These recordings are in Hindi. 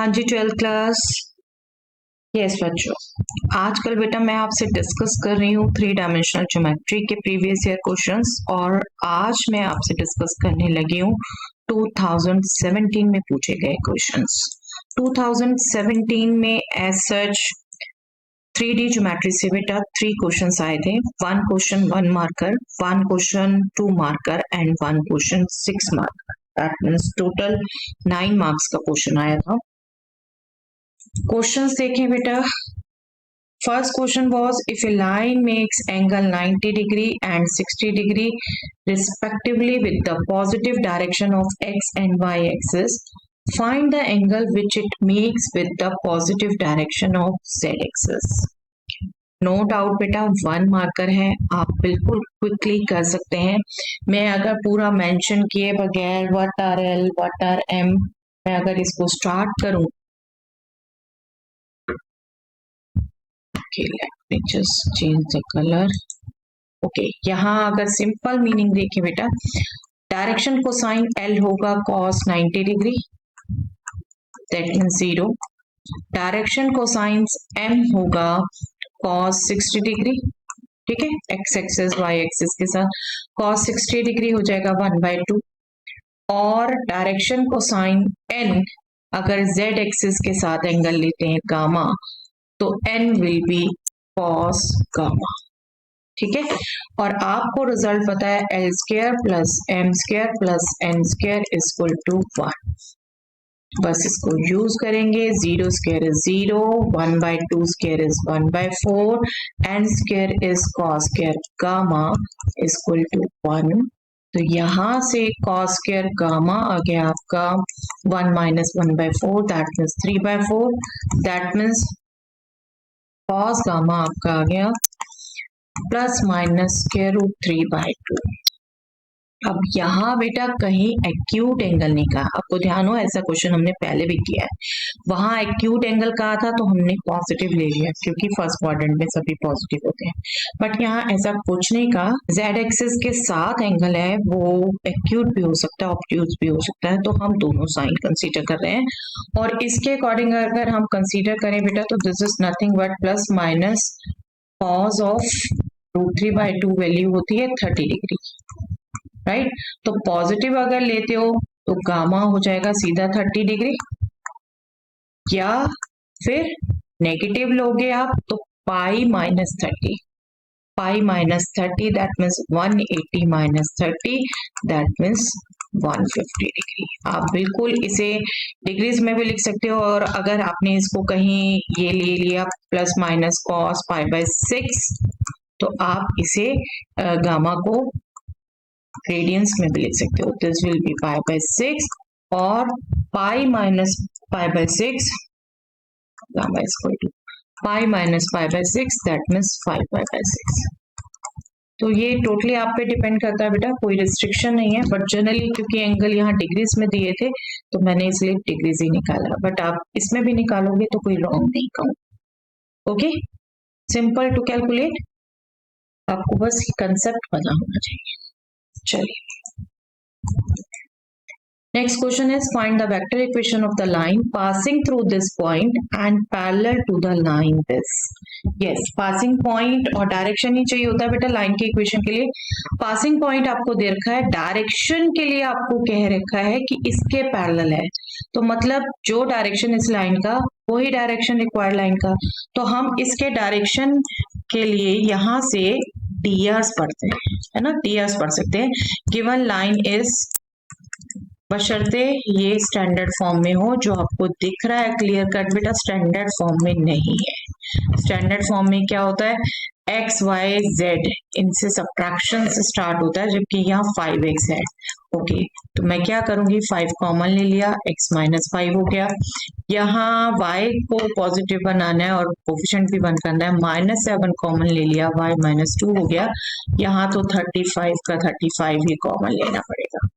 हाँ जी 12th क्लास। यस बच्चों, आजकल बेटा मैं आपसे डिस्कस कर रही हूँ 3 डायमेंशनल ज्योमेट्री के प्रीवियस ईयर क्वेश्चंस, और आज मैं आपसे डिस्कस करने लगी हूँ 2017 में पूछे गए क्वेश्चंस। 2017 में एज सच 3D ज्योमेट्री से बेटा 3 क्वेश्चंस आए थे। 1 question 1 marker, 1 question 2 marker and 1 question 6 marker. That means total 9 marks का क्वेश्चन आया था। क्वेश्चंस देखें बेटा। First question was if A line makes angle 90 degree and 60 degree respectively with the positive direction of x and y axis, find the angle which it makes with the positive direction of z axis. No doubt बेटा 1 मार्कर है, आप बिल्कुल क्विकली कर सकते हैं। मैं अगर पूरा मेंशन किए बगैर what are L what are M मैं अगर इसको स्टार्ट करूं, let me just change the color. Okay, यहाँ अगर सिंपल मीनिंग देखें बेटा, डायरेक्शन कोसाइन L होगा cos 90 degree, that means 0. Direction cosine M होगा cos 60 डिग्री, ठीक है, x एक्सिस y एक्सिस के साथ cos 60 डिग्री हो जाएगा 1/2, और डायरेक्शन कोसाइन N अगर z एक्सिस के साथ एंगल लेते हैं गामा, तो n will be cos gamma, ठीक है। और आपको रिजल्ट पता है L square plus M square plus N square is equal to 1। बस इसको यूज करेंगे। 0 square is 0, 1/2 square is 1/4, N square is cos square gamma is equal to 1। तो यहां से cos स्क्वायर गामा आ गया आपका 1 minus 1/4, that means 3/4, that means cos gamma आपका आ गया प्लस माइनस स्क्वायर रूट 3/2। अब यहाँ बेटा कहीं एक्यूट एंगल नहीं कहा, आपको ध्यान हो ऐसा क्वेश्चन हमने पहले भी किया है। वहां एक्यूट एंगल कहा था तो हमने पॉजिटिव ले लिया क्योंकि फर्स्ट क्वाड्रेंट में सभी पॉजिटिव होते हैं, बट यहाँ ऐसा कुछ नहीं कहा। जेड एक्सिस के साथ एंगल है, वो एक्यूट भी हो सकता है ऑब्ट्यूज भी हो सकता है, तो हम दोनों साइन कंसीडर कर रहे हैं। और इसके अकॉर्डिंग अगर हम कंसीडर करें बेटा, तो this is nothing but plus minus cos of root 3/2 value होती है 30 डिग्री, राइट। तो पॉजिटिव अगर लेते हो तो गामा हो जाएगा सीधा 30 डिग्री, या फिर नेगेटिव लोगे आप तो pi minus 30, pi minus 30 that means 180 minus 30 that means 150 degree. आप बिल्कुल इसे डिग्रीज में भी लिख सकते हो, और अगर आपने इसको कहीं ये ले लिया प्लस माइनस कॉस π/6, तो आप इसे गामा को रेडियंस में भी लिख सकते हो। दिस विल बी π/6, और pi minus π/6 gamma is equal to pi minus π/6 that means 5π/6। तो ये टोटली आप पे डिपेंड करता है बेटा, कोई रिस्ट्रिक्शन नहीं है, बट जनरली क्योंकि एंगल यहाँ डिग्रीज में दिए थे तो मैंने इसलिए डिग्रीज ही निकाला, बट आप इसमें भी निकालोगे तो कोई रॉन्ग नहीं कहूँ। ओके, सिंपल टू कैलकुलेट, आपको बस कंसेप्ट पता होना चाहिए। चलिए, next question is find the vector equation of the line passing through this point and parallel to the line this. Yes, passing point और डायरेक्शन ही चाहिए होता है बेटा लाइन के इक्वेशन के लिए। पासिंग पॉइंट आपको दे रखा है, डायरेक्शन के लिए आपको कह रखा है कि इसके पैरेलल है, तो मतलब जो डायरेक्शन इस लाइन का वही डायरेक्शन रिक्वायर्ड लाइन का। तो हम इसके डायरेक्शन के लिए यहाँ से drs पढ़ते हैं, है ना, drs पढ़ सकते हैं। गिवन लाइन इज, बशर्ते ये स्टैंडर्ड फॉर्म में हो, जो आपको दिख रहा है क्लियर कट बेटा स्टैंडर्ड फॉर्म में नहीं है। स्टैंडर्ड फॉर्म में क्या होता है, x y z इनसे सब्ट्रैक्शन से स्टार्ट होता है, जबकि यहाँ 5x है। ओके, तो मैं क्या करूंगी, 5 कॉमन ले लिया, x माइनस 5 हो गया। यहाँ y को पॉजिटिव बनाना है और कोफिशिएंट भी बंद करना है, -7 कॉमन ले लिया, y -2 हो गया। यहाँ तो 35 का 35 ही कॉमन लेना पड़ेगा।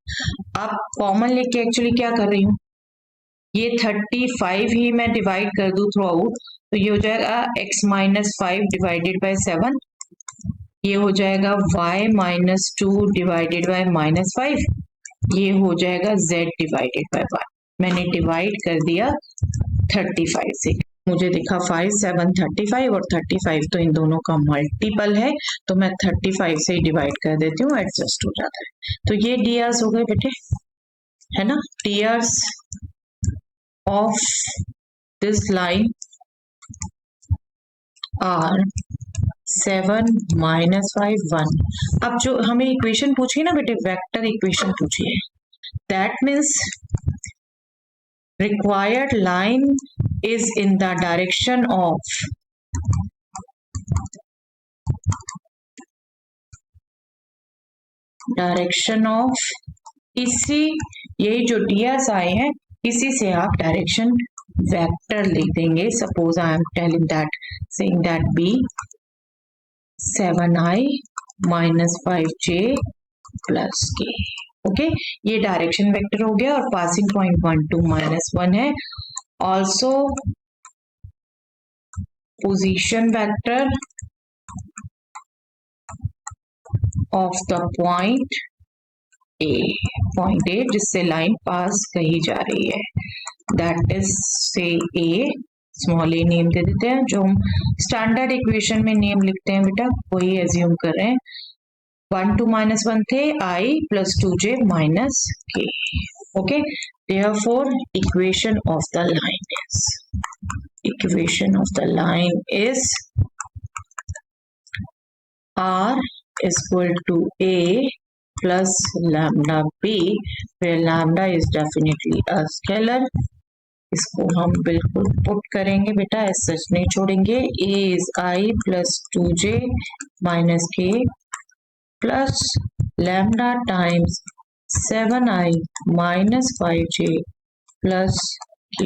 अब कॉमन लेके एक्चुअली क्या कर रही हूँ, ये 35 ही मैं डिवाइड कर दूं थ्रू आउट, तो ये हो जाएगा x माइनस 5 डिवाइडेड बाय 7, ये हो जाएगा y माइनस 2 डिवाइडेड बाय -5, ये हो जाएगा z डिवाइडेड बाय 1। मैंने डिवाइड कर दिया 35 से। मुझे दिखा 5 7 35 और 35 तो इन दोनों का मल्टीपल है, तो मैं 35 से डिवाइड कर देती हूँ, एडजस्ट हो जाता है। तो ये डियर्स हो गए बेटे, है ना। DRs of this line are 7 -5 1। अब जो हमें इक्वेशन पूछी ना बेटे, वेक्टर इक्वेशन पूछी है, that means required line is in the direction of इसी, यही जो डियर्स आए हैं इसी से आप डायरेक्शन वेक्टर लिख देंगे। Suppose I am telling that, saying that B 7i - 5j + k। Okay, ये डायरेक्शन वेक्टर हो गया और पासिंग पॉइंट 1 2 -1 है। Also position vector of the point A जिससे लाइन पास कही जा रही है, दैट इज से ए, स्मॉल ए नेम दे देते हैं, जो हम स्टैंडर्ड इक्वेशन में नेम लिखते हैं बेटा वही एज्यूम कर रहे हैं। 1 2 -1 थे, I + 2j - k। Okay, therefore equation of the line is R = A plus lambda b, where lambda is definitely a scalar। इसको हम बिल्कुल पुट करेंगे बेटा, ऐसा सच नहीं छोड़ेंगे। A is I + 2j - k plus lambda times 7i - 5j plus k।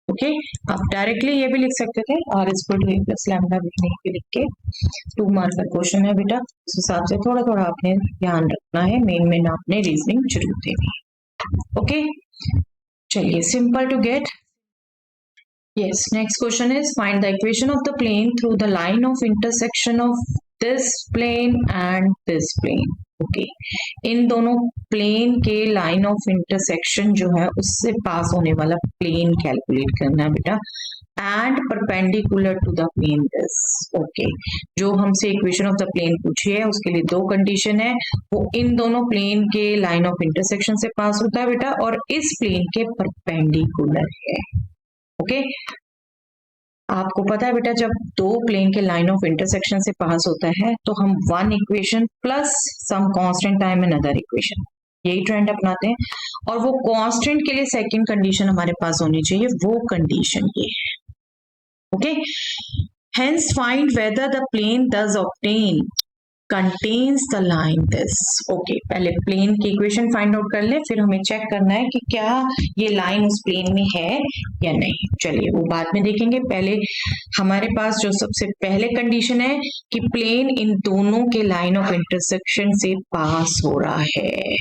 Okay, आप डायरेक्टली ये भी लिख सकते थे, R = A plus lambda भी लिख के। 2 मार्क का क्वेश्चन है बेटा, इस हिसाब से थोड़ा थोड़ा आपने ध्यान रखना है, मेन आपने रीजनिंग जरूर देनी है। ओके, चलिए, simple to get. Yes, next question is find the equation of the plane through the line of intersection of this plane and this plane। Okay, इन दोनों प्लेन के लाइन ऑफ इंटरसेक्शन जो है उससे पास होने वाला प्लेन कैलकुलेट करना है बेटा, and perpendicular to the plane this. Okay, जो हमसे इक्वेशन ऑफ द प्लेन पूछी है उसके लिए 2 कंडीशन है, वो इन दोनों प्लेन के लाइन ऑफ इंटरसेक्शन से पास होता है बेटा, और इस प्लेन के परपेंडिकुलर है। ओके, आपको पता है बेटा जब 2 प्लेन के लाइन ऑफ इंटरसेक्शन से पास होता है तो हम 1 equation plus some constant time another equation, यही ट्रेंड अपनाते हैं, और वो कांस्टेंट के लिए सेकंड कंडीशन हमारे पास होनी चाहिए, वो कंडीशन ये है। Okay, hence find whether the plane thus obtain contains the line this. Okay, पहले प्लेन की इक्वेशन फाइंड आउट कर ले, फिर हमें चेक करना है कि क्या ये लाइन उस प्लेन में है या नहीं। चलिए वो बाद में देखेंगे, पहले हमारे पास जो सबसे पहले कंडीशन है कि प्लेन इन दोनों के लाइन ऑफ इंटरसेक्शन से पास हो रहा है,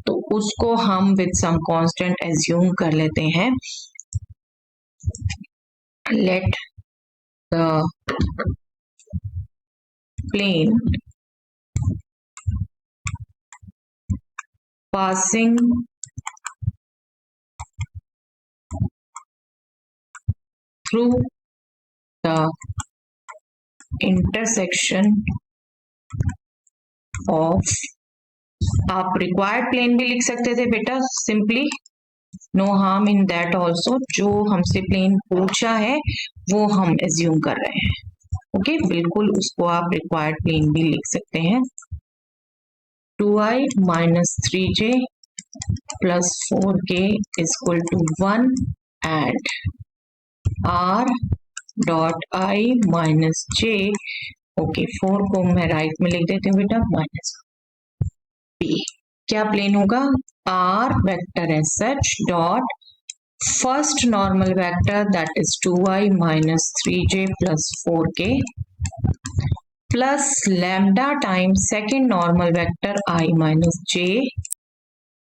तो उसको हम विद सम कांस्टेंट एज्यूम कर लेते हैं। Let the plane passing through the intersection of, आप रिक्वायर्ड प्लेन भी लिख सकते थे बेटा simply, no harm in that also. जो हमसे प्लेन पूछा है वो हम एज्यूम कर रहे हैं। ओके, बिल्कुल उसको आप रिक्वायर्ड प्लेन भी लिख सकते हैं। 2i - 3j plus 4k = 1 and r dot i minus j। Okay, 4 को मैं राइट में लिख देती हूँ बेटा, माइनस p। क्या प्लेन होगा? r vector as such dot first normal vector that is 2i - 3j plus 4k plus lambda times second normal vector I minus j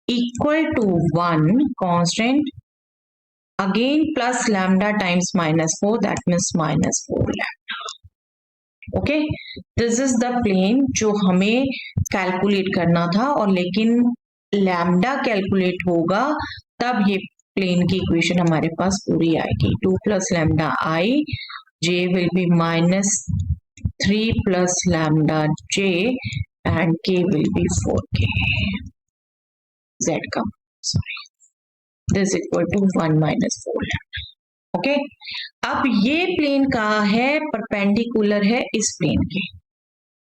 equal to 1 constant, again plus lambda times -4, that means -4 lambda। Okay, this is the plane जो हमें कैलकुलेट करना था, और लेकिन लैम्डा कैलकुलेट होगा तब ये प्लेन की इक्वेशन हमारे पास पूरी आएगी. 2 plus lambda I, j will be minus 3 plus lambda j and k will be 4k. Z come, sorry, this equal to 1 minus 4 lambda. Okay, अब ये प्लेन का है, परपेंडिकुलर है इस प्लेन के.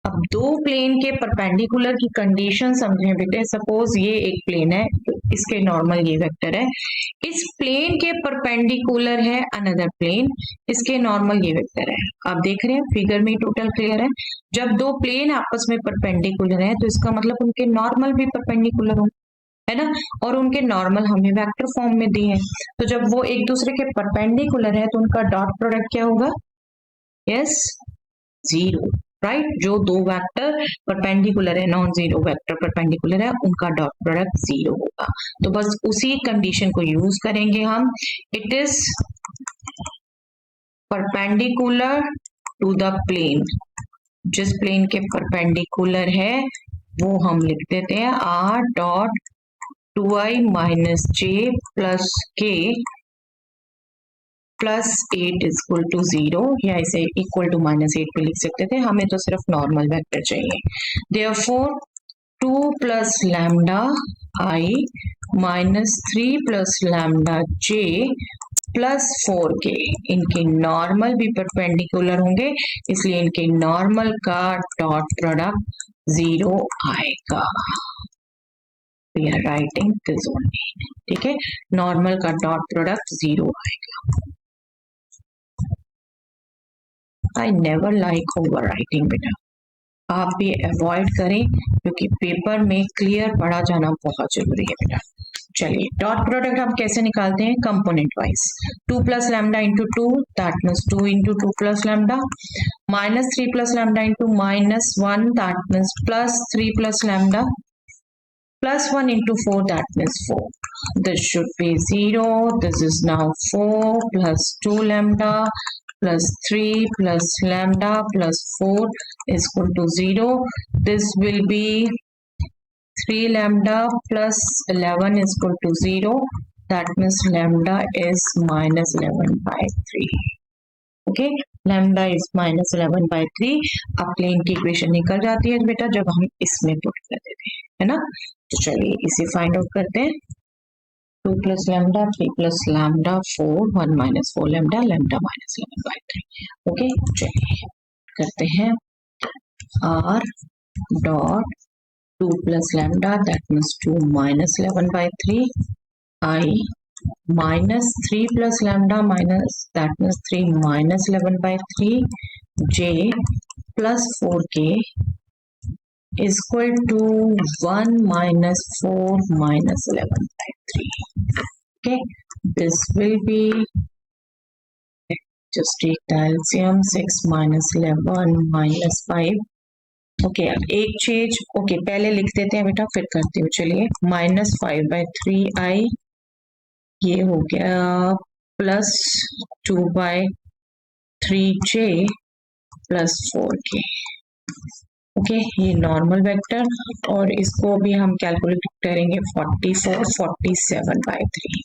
अब दो प्लेन के परपेंडिकुलर की कंडीशन समझें बेटे. सपोज ये एक प्लेन है, इसके नॉर्मल ये वेक्टर है, इस प्लेन के परपेंडिकुलर है अनदर प्लेन, इसके नॉर्मल ये वेक्टर है. आप देख रहे हैं फिगर में टोटल क्लियर है. जब दो प्लेन आपस में परपेंडिकुलर है तो इसका मतलब उनके नॉर्मल भी परपेंडिकुलर हो, है ना, और उनके नॉर्मल हमें वेक्टर फॉर्म में दिए हैं. तो जब वो एक दूसरे के परपेंडिकुलर है तो उनका डॉट प्रोडक्ट क्या होगा? Yes, zero. राइट, जो दो वेक्टर परपेंडिकुलर है, नॉन जीरो वेक्टर परपेंडिकुलर है, उनका डॉट प्रोडक्ट जीरो होगा. तो बस उसी कंडीशन को यूज करेंगे हम. It is perpendicular to the plane. जिस प्लेन के परपेंडिकुलर है वो हम लिख देते हैं r dot 2i minus j plus k plus 8 is equal to 0, या इसे इक्वल टू माइनस 8 पे लिख सकते थे, हमें तो सिर्फ नॉर्मल वेक्टर चाहिए. Therefore 2 plus lambda i minus 3 plus lambda j plus 4k, इनके नॉर्मल भी परपेंडिकुलर होंगे, इसलिए इनके नॉर्मल का डॉट प्रोडक्ट 0 आएगा. We are writing this only. ठीक है, नॉर्मल का डॉट प्रोडक्ट 0 आएगा. I never like overwriting बेटा, आप भी अवॉइड करें क्योंकि पेपर में क्लियर पढ़ा जाना बहुत जरूरी है बेटा. चलिए, डॉट प्रोडक्ट हम कैसे निकालते हैं? Component wise. 2 plus lambda into 2, that means 2 into 2 plus lambda, minus 3 plus lambda into minus 1, that means plus 3 plus lambda, plus 1 into 4, that means 4. This should be 0. This is now 4 plus 2 lambda plus 3 plus lambda plus 4 is equal to 0. This will be 3 lambda plus 11 is equal to 0. That means lambda is minus 11 by 3. Okay, lambda is minus 11 by 3. अब प्लेन की इक्वेशन निकल जाती है बेटा जब हम इसमें पुट कर देते हैं, है ना. तो चलिए इसे फाइंड आउट करते हैं. 2 plus lambda, 3 plus lambda, 4, 1 minus 4 lambda, lambda minus 11 by 3. Okay, चलिए करते हैं. r dot 2 plus lambda, that means 2 minus 11 by 3, i minus 3 plus lambda minus, that means 3 minus 11 by 3, j plus 4k is equal to 1 minus 4 minus 11 by 3. Okay, this will be, just take the LCM, 6 minus 11 minus 5. Okay, अब एक चीज okay, पहले लिख देते हैं बेटा फिर करती हूँ. चलिए, माइनस 5 by 3i, ये हो गया plus 2 by 3j plus 4k. Okay, ये नॉर्मल वेक्टर, और इसको भी हम कैलकुलेट करेंगे 44 47 बाई 3.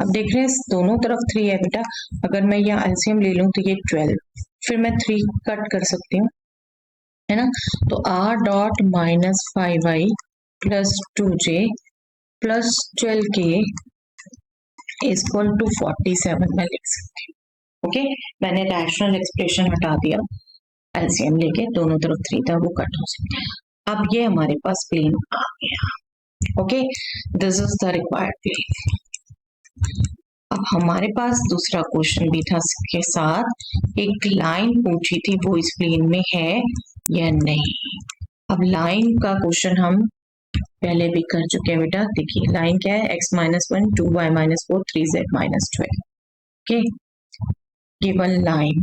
अब देख रहे हैं दोनों तरफ 3 है बेटा. अगर मैं यहाँ एलसीएम ले लूं तो ये 12, फिर मैं 3 कट कर सकती हूँ, है ना. तो r dot minus 5i plus 2j plus 12k is equal to 47 में लिख सकती हूँ. ओके, मैंने रैशनल एक्सप्रेशन हटा दिया, एलसीएम लेके दोनों तरफ 3 था वो कट हो सकता है. अब ये हमारे पास प्लेन आ गया. Okay, this is the required plane. अब हमारे पास दूसरा क्वेश्चन भी था इसके साथ, एक लाइन पूछी थी वो इस प्लेन में है या नहीं. अब लाइन का क्वेश्चन हम पहले भी कर चुके हैं बेटा. देखिए लाइन क्या है, x minus 1, 2y minus 4, 3z minus 12. Okay, given line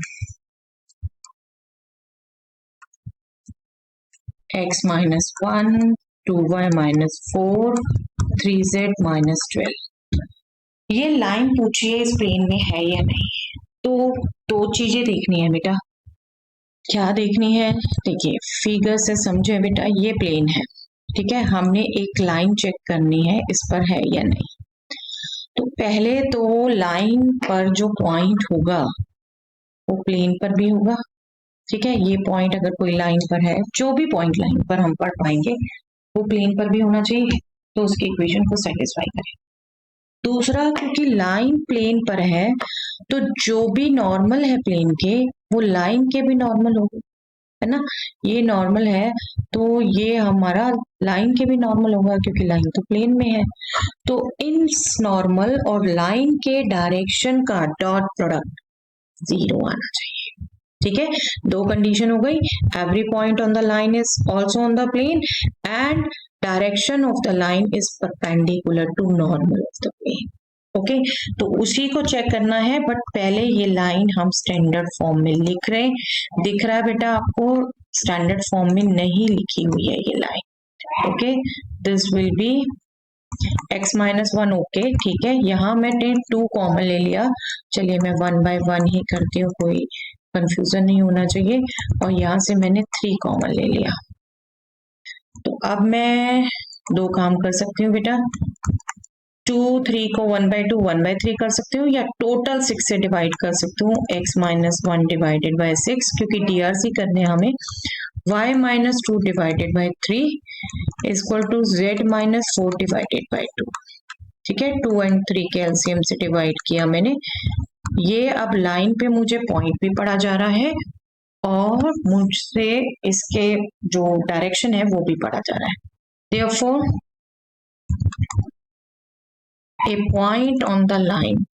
x minus 1, 2y minus 4, 3z minus 12. ये लाइन पूछिए इस प्लेन में है या नहीं. तो दो चीजें देखनी है बेटा. क्या देखनी है? देखिए फिगर से समझे बेटा, ये प्लेन है, ठीक है. हमने एक लाइन चेक करनी है इस पर है या नहीं. तो पहले तो लाइन पर जो पॉइंट होगा वो प्लेन पर भी होगा, ठीक है। ये पॉइंट अगर कोई लाइन पर है, जो भी पॉइंट लाइन पर हम पढ़ पाएंगे वो प्लेन पर भी होना चाहिए, तो उसकी इक्वेशन को सेटिस्फाई करें। दूसरा, क्योंकि लाइन प्लेन पर है तो जो भी नॉर्मल है प्लेन के वो लाइन के भी नॉर्मल होगा, है ना। ये नॉर्मल है तो ये हमारा लाइन के भी नॉर्मल होगा, क्योंकि लाइन तो प्लेन में है। तो इन नॉर्मल और लाइन के डायरेक्शन का डॉट प्रोडक्ट 0 आना चाहिए, ठीक है। दो कंडीशन हो गई, every point on the line is also on the plane and direction of the line is perpendicular to normal of the plane. Okay, तो उसी को चेक करना है, बट पहले ये लाइन हम स्टैंडर्ड फॉर्म में लिख रहे हैं। दिख रहा है बेटा आपको, स्टैंडर्ड फॉर्म में नहीं लिखी हुई है ये line. Okay, this will be x minus 1। Okay, ठीक है। यहाँ मैंने 2 कॉमन ले लिया, चलिए मैं 1 बाय 1 ही करती हूँ, कोई कंफ्यूजन नहीं होना चाहिए। और यहाँ से मैंने 3 कॉमन ले लिया। तो अब मैं 2 काम कर सकती हूँ बेटा, 2 3 को 1 बाय 2 1 बाय 3 कर सकती हूँ, या टोटल 6 से डिवाइड कर सकती हूँ, x माइनस 1 डिवाइडेड बाय 6, क्योंकि DRC करने हमें y minus 2 divided by 3 is equal to z minus 4 divided by 2, ठीक है। 2 और 3 के एलसीएम से डिवाइड किया मैंने। ये अब लाइन पे मुझे पॉइंट भी पढ़ा जा रहा है और मुझसे इसके जो डायरेक्शन है वो भी पढ़ा जा रहा है। Therefore, a point on the line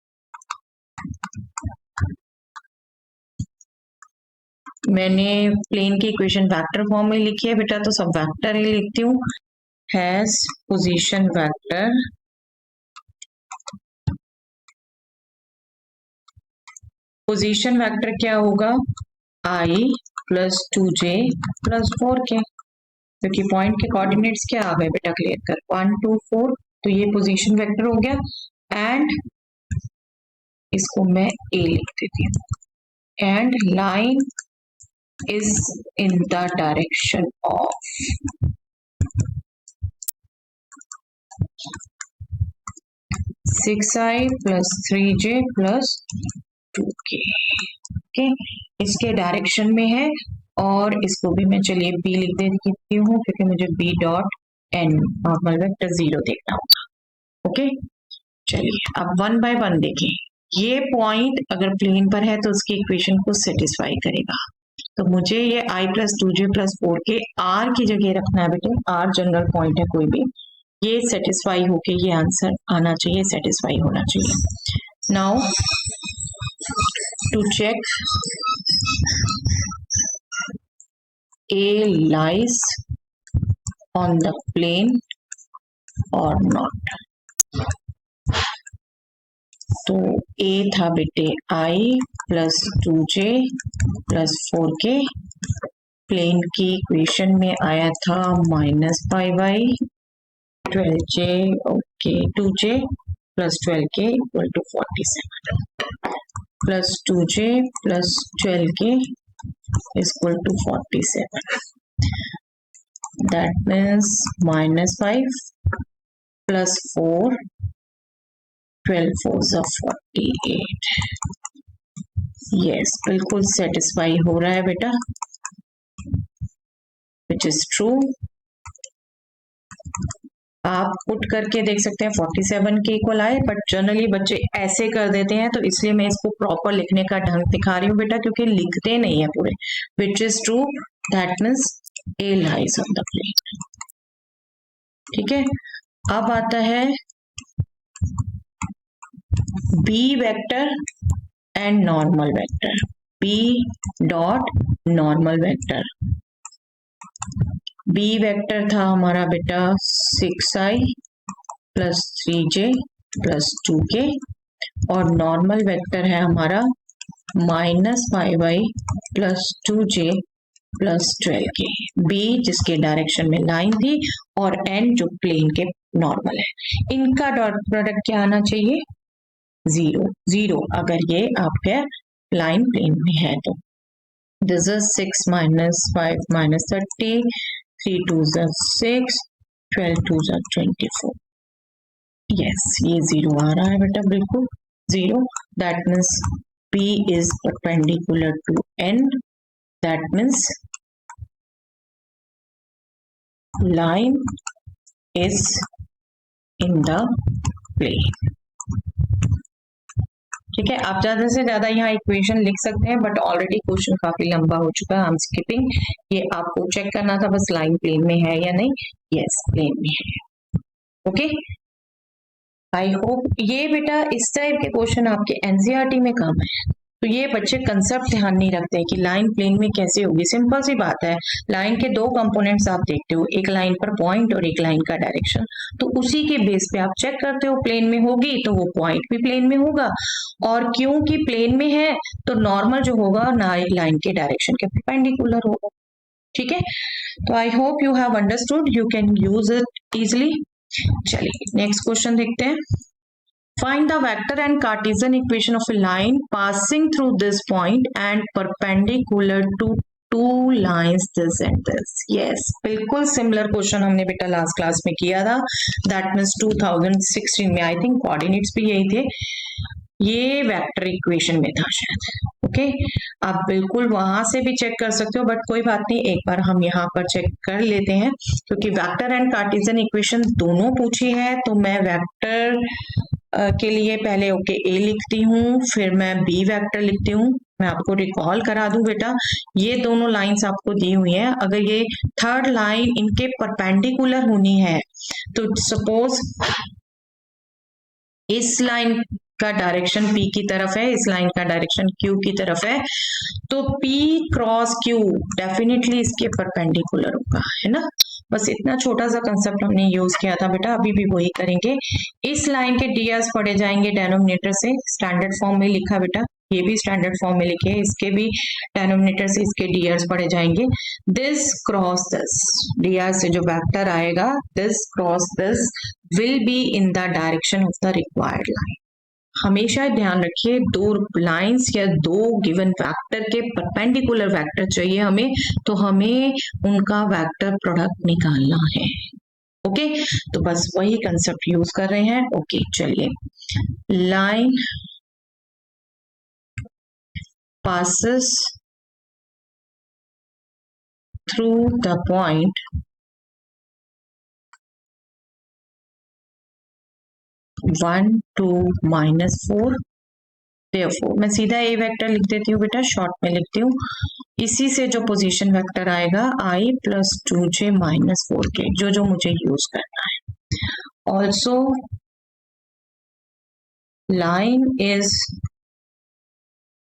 मैंने प्लेन की इक्वेशन वेक्टर फॉर्म में लिखी है बेटा, तो सब वेक्टर ही लिखती हूँ। Has position vector position vector क्या होगा, i plus 2j plus 4k, क्योंकि पॉइंट के कोऑर्डिनेट्स क्या आ गए बेटा, क्लियर कर 1 2 4, तो ये पोजीशन वेक्टर हो गया। एंड इसको मैं a लिख देती हूँ, and line is in the direction of six I plus 3j plus 2k। Okay, इसके डायरेक्शन में है, और इसको भी मैं चलिए b लिख देती हूँ, क्योंकि मुझे b dot n normal vector 0 देखना होगा। ओके, चलिए अब 1 बाय 1 देखें। ये पॉइंट अगर प्लेन पर है तो उसकी इक्वेशन को सेटिस्फाई करेगा, तो मुझे ये i plus 2j plus 4k r की जगह रखना है बेटे, r जनरल पॉइंट है कोई भी, ये सेटिस्फाई होके ये आंसर आना चाहिए, सेटिस्फाई होना चाहिए। Now to check a lies on the plane or not, तो a था बेटे i plus 2j plus 4k, plane की इक्वेशन में आया था -5y 12j, okay 2j plus 12k equal to 47, plus 2j plus 12k is equal to 47, that means -5 plus 4, 12 4s are 48। yes, बिल्कुल सेटिस्फाई हो रहा है बेटा, which is true। आप पुट करके देख सकते हैं 47 के इक्वल आए, बट जनरली बच्चे ऐसे कर देते हैं, तो इसलिए मैं इसको प्रॉपर लिखने का ढंग दिखा रही हूँ बेटा, क्योंकि लिखते नहीं है पूरे। Which is true, that means a lies on the plane. ठीक है, अब आता है B vector and normal vector, B dot normal vector. B vector था हमारा बेटा 6i plus 3j plus 2k, और नॉर्मल वेक्टर है हमारा -5y plus 2j plus 12k। B जिसके डायरेक्शन में लाइन थी, और एन जो प्लेन के नॉर्मल है। इनका डॉट प्रोडक्ट क्या आना चाहिए, 0 0, अगर ये आपके लाइन प्लेन में है तो। This is 6 minus 5 minus 30, 3 2s are 6, 12 2s are 24। Yes ये 0 आ रहा है बेटा, बिल्कुल 0. That means P is perpendicular to N. That means line is in the plane. ठीक है, आप ज्यादा से ज्यादा यहाँ इक्वेशन लिख सकते हैं, बट ऑलरेडी क्वेश्चन काफी लंबा हो चुका है, आई एम स्किपिंग. ये आपको चेक करना था बस लाइन प्लेन में है या नहीं. यस प्लेन में है. ओके, आई होप ये बेटा इस टाइप के क्वेश्चन आपके एनसीईआरटी में कम है. तो ये बच्चे कंसेप्ट ध्यान नहीं रखते कि लाइन प्लेन में कैसे होगी. सिंपल सी बात है, लाइन के दो कंपोनेंट्स आप देखते हो, एक लाइन पर पॉइंट और एक लाइन का डायरेक्शन. तो उसी के बेस पे आप चेक करते हो प्लेन में होगी तो वो पॉइंट भी प्लेन में होगा, और क्योंकि प्लेन में है तो नॉर्मल जो होगा ना लाइन के डायरेक्शन के परपेंडिकुलर होगा. ठीक है, तो I hope you have understood, you can use it easily. चलिए नेक्स्ट क्वेश्चन देखते हैं. Find the vector and Cartesian equation of a line passing through this point and perpendicular to two lines this and this. Yes, बिल्कुल सिमिलर क्वेश्चन हमने बेटा लास्ट क्लास में किया था. दैट मीन्स 2016 में, आई थिंक कोऑर्डिनेट्स भी यही थे. ये वेक्टर इक्वेशन में था शायद. ओके, आप बिल्कुल वहां से भी चेक कर सकते हो, बट कोई बात नहीं, एक बार हम यहाँ पर चेक कर लेते हैं, क्योंकि वेक्टर एंड कार्टेशियन इक्वेशन दोनों पूछी है. तो मैं वेक्टर के लिए पहले ए लिखती हूँ, फिर मैं बी वेक्टर लिखती हूँ. मैं आपको रिकॉल करा दूं बेटा, ये दोनों लाइंस आपको दी हुई है. अगर ये थर्ड लाइन इनके परपेंडिकुलर होनी है, तो सपोज इस लाइन का डायरेक्शन P की तरफ है, इस लाइन का डायरेक्शन Q की तरफ है, तो P क्रॉस Q डेफिनेटली इसके परपेंडिकुलर होगा, है ना. बस इतना छोटा सा कंसेप्ट हमने यूज किया था बेटा, अभी भी वही करेंगे. इस लाइन के डीएस पढ़े जाएंगे डेनोमिनेटर से. स्टैंडर्ड फॉर्म में लिखा बेटा, ये भी स्टैंडर्ड फॉर्म में लिखे, इसके भी डेनोमिनेटर से इसके डीएस पढ़े जाएंगे. दिस क्रॉस दिस, डीआर से जो वेक्टर आएगा, this cross this will be in the direction of the required line. हमेशा ध्यान रखिए, दो लाइंस या दो गिवन वेक्टर के परपेंडिकुलर वेक्टर चाहिए हमें, तो हमें उनका वेक्टर प्रोडक्ट निकालना है. ओके, तो बस वही कंसेप्ट यूज कर रहे हैं. ओके चलिए, line passes through the point 1 2 -4. Therefore मैं सीधा ए वेक्टर लिख देती हूँ बेटा, शॉर्ट में लिखती हूँ. इसी से जो पोजीशन वेक्टर आएगा I + 2j - 4k, जो मुझे यूज करना है. Also line is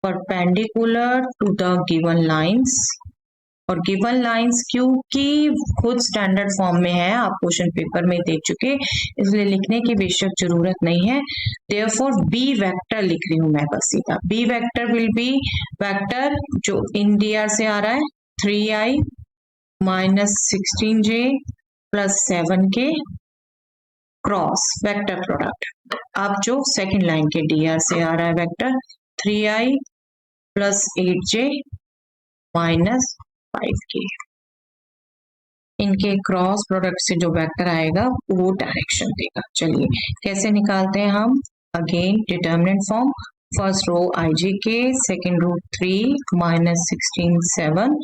perpendicular to the given lines, और गिवन लाइंस क्योंकि खुद स्टैंडर्ड फॉर्म में है, आप क्वेश्चन पेपर में देख चुके, इसलिए लिखने की बेशक जरूरत नहीं है. देयरफॉर बी वेक्टर लिख रही हूं मैं बस सीधा. B vector will be vector जो इन डीआर से आ रहा है, 3i - 16j + 7k cross vector product. अब जो सेकेंड लाइन के डीआर से आ रहा है वेक्टर 3i + 8j - 5k, इनके क्रॉस प्रोडक्ट से जो वेक्टर आएगा वो डायरेक्शन देगा. चलिए कैसे निकालते हैं हम. Again determinant form, first row ijk, second row 3 - 16 7,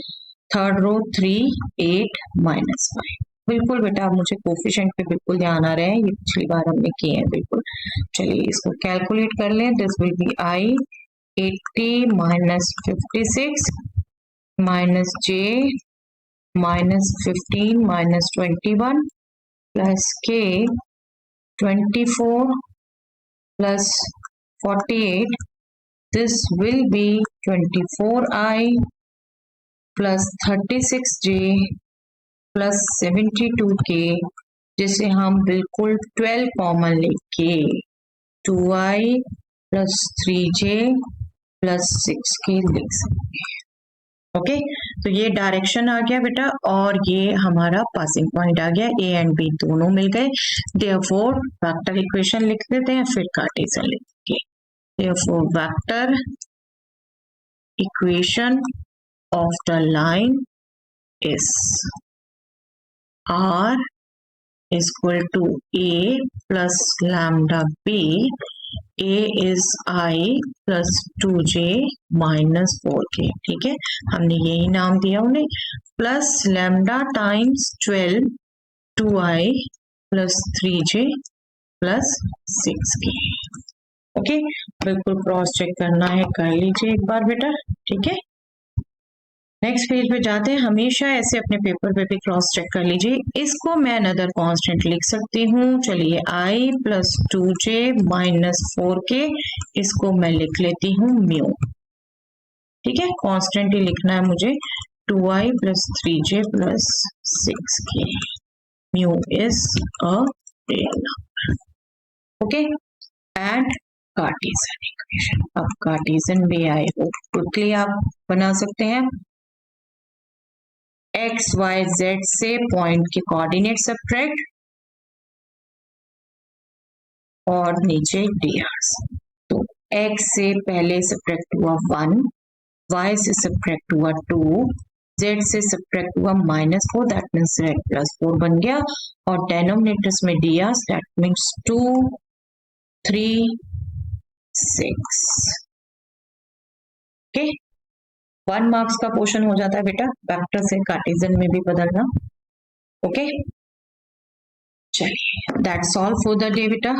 third row 3 8 - 5. बिल्कुल बेटा, आप मुझे कोफिशिएंट पे बिल्कुल ध्यान आ रहे हैं, ये पिछली बार हमने किए हैं बिल्कुल. चलिए इसको कैलकुलेट कर लें. This will be I 80 - 56 -j -15 -21 + k 24 + 48. This will be 24i + 36j + 72k, जिसे हम बिल्कुल 12 कॉमन लेके 2i + 3j + 6k लिख सकते हैं. ओके, तो ये डायरेक्शन आ गया बेटा, और ये हमारा पासिंग पॉइंट आ गया. ए एंड बी दोनों मिल गए. देयरफॉर वेक्टर इक्वेशन लिख देते हैं, फिर कार्टेशियन लिखेंगे. Therefore vector equation of the line is R is equal to a plus lambda b. a is I plus 2j minus 4k. ठीक है, हमने यही नाम दिया उन्हें. Plus lambda times 12 2i plus 3j plus 6k. Okay, बिल्कुल क्रॉस चेक करना है, कर लीजिए एक बार बेटा. ठीक है, नेक्स्ट पेज पे जाते हैं. हमेशा ऐसे अपने पेपर पे भी क्रॉस चेक कर लीजिए. इसको मैं अनदर कांस्टेंट लिख सकती हूँ. चलिए, i plus 2j minus 4k, इसको मैं लिख लेती हूँ म्यू. ठीक है, कांस्टेंट ही लिखना है मुझे. 2i plus 3j plus 6k. Mu is a real number. Okay, and Cartesian equation. अब कार्टेशियन भी आए हो क्विकली आप बना सकते हैं. एक्स वाई जेड से पॉइंट के कोऑर्डिनेट सब्ट्रैक्ट और नीचे drs. तो x से पहले सब्ट्रैक्ट हुआ 1, y से सब्ट्रैक्ट हुआ 2, z से सब्ट्रैक्ट हुआ -4, दैट मीन्स z प्लस 4 बन गया. और डेनोमिनेटर्स में drs, that means 2 3 6. Okay, 1 marks का पोर्शन हो जाता है बेटा वेक्टर से कार्टेशियन में भी बदलना. ओके, चलिए, that's all for the day बेटा.